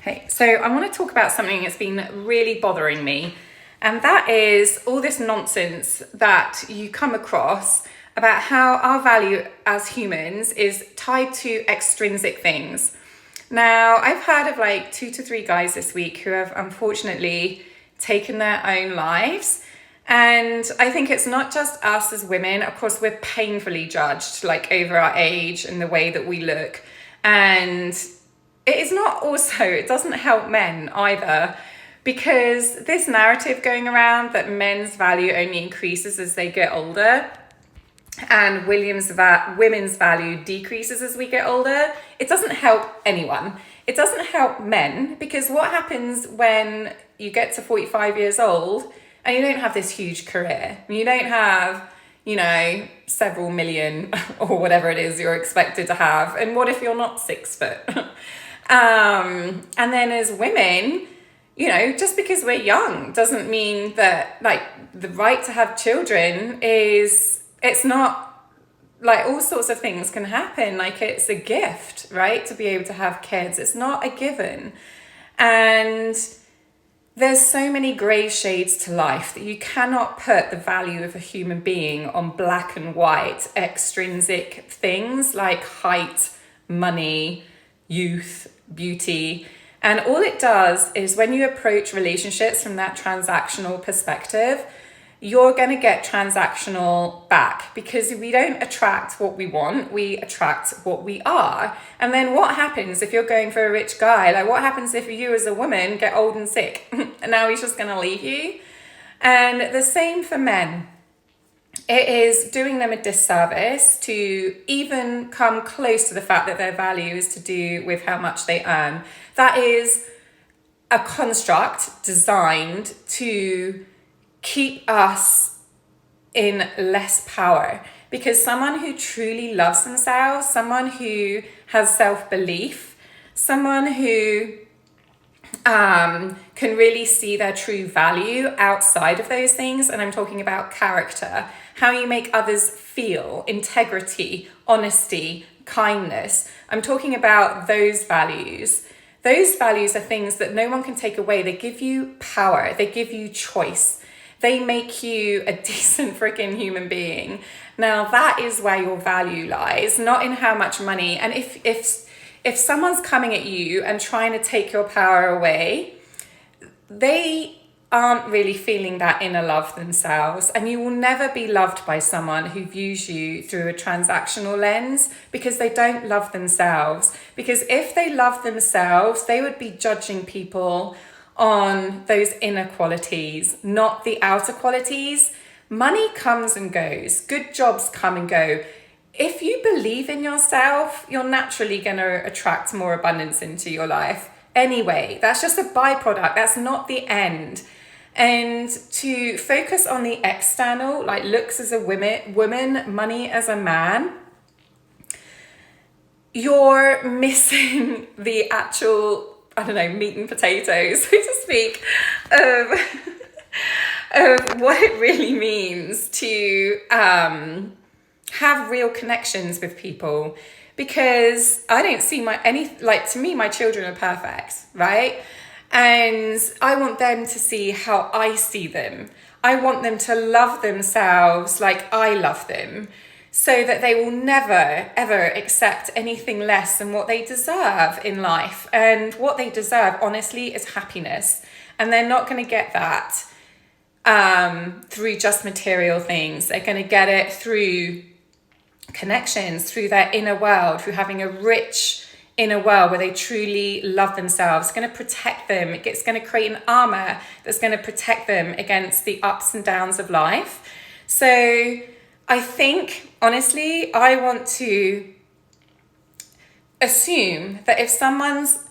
Hey, so I want to talk about something that's been really bothering me, and that is all this nonsense that you come across about how our value as humans is tied to extrinsic things. Now, I've heard of like 2 to 3 guys this week who have unfortunately taken their own lives. And I think it's not just us as women. Of course, we're painfully judged, like over our age and the way that we look. And it is not also, it doesn't help men either, because this narrative going around that men's value only increases as they get older and women's value decreases as we get older, it doesn't help anyone. It doesn't help men, because what happens when you get to 45 years old and you don't have this huge career? You don't have, several million or whatever it is you're expected to have. And what if you're not 6 foot? And then as women, just because we're young doesn't mean that like the right to have children it's not like all sorts of things can happen. Like it's a gift, right? To be able to have kids. It's not a given. And there's so many grey shades to life that you cannot put the value of a human being on black and white extrinsic things like height, money, youth, beauty. And all it does is when you approach relationships from that transactional perspective, you're going to get transactional back, because we don't attract what we want, we attract what we are. And then what happens if you're going for a rich guy? Like what happens if you as a woman get old and sick and now he's just going to leave you? And the same for men. It is doing them a disservice to even come close to the fact that their value is to do with how much they earn. That is a construct designed to keep us in less power, because someone who truly loves themselves, someone who has self-belief, someone who can really see their true value outside of those things, and I'm talking about character, how you make others feel, integrity, honesty, kindness. I'm talking about those values. Those values are things that no one can take away. They give you power. They give you choice. They make you a decent freaking human being. Now that is where your value lies, not in how much money. And if someone's coming at you and trying to take your power away, they aren't really feeling that inner love themselves. And you will never be loved by someone who views you through a transactional lens, because they don't love themselves. Because if they love themselves, they would be judging people on those inner qualities, not the outer qualities. Money comes and goes. Good jobs come and go. If you believe in yourself, you're naturally going to attract more abundance into your life. Anyway, that's just a byproduct. That's not the end. And to focus on the external, like looks as a woman, money as a man, you're missing the actual, meat and potatoes, so to speak, of what it really means to have real connections with people. Because I don't see to me, my children are perfect, right? And I want them to see how I see them. I want them to love themselves like I love them, so that they will never, ever accept anything less than what they deserve in life. And what they deserve, honestly, is happiness. And they're not going to get that through just material things. They're going to get it through connections, through their inner world, through having a rich inner world where they truly love themselves. It's going to protect them. It's going to create an armor that's going to protect them against the ups and downs of life. So I think, honestly, I want to assume that if someone's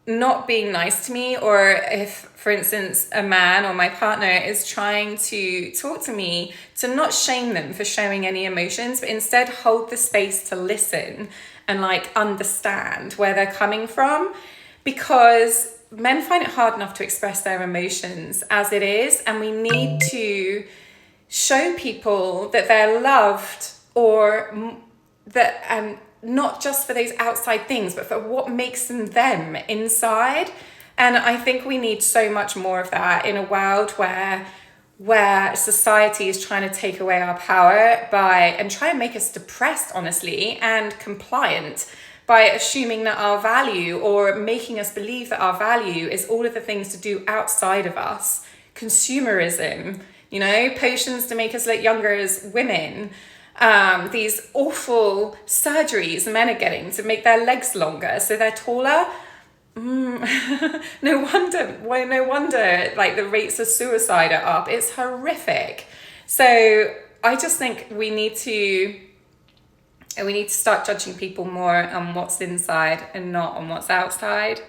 not being nice to me, or if, for instance, a man or my partner is trying to talk to me, to not shame them for showing any emotions, but instead hold the space to listen and understand where they're coming from, because men find it hard enough to express their emotions as it is, and we need to show people that they're loved, or that not just for those outside things, but for what makes them inside. And I think we need so much more of that in a world where society is trying to take away our power and try and make us depressed, honestly, and compliant by assuming that our value, or making us believe that our value, is all of the things to do outside of us. Consumerism, potions to make us look younger as women, these awful surgeries men are getting to make their legs longer so they're taller. No wonder like the rates of suicide are up. It's horrific. So I just think we need to start judging people more on what's inside and not on what's outside.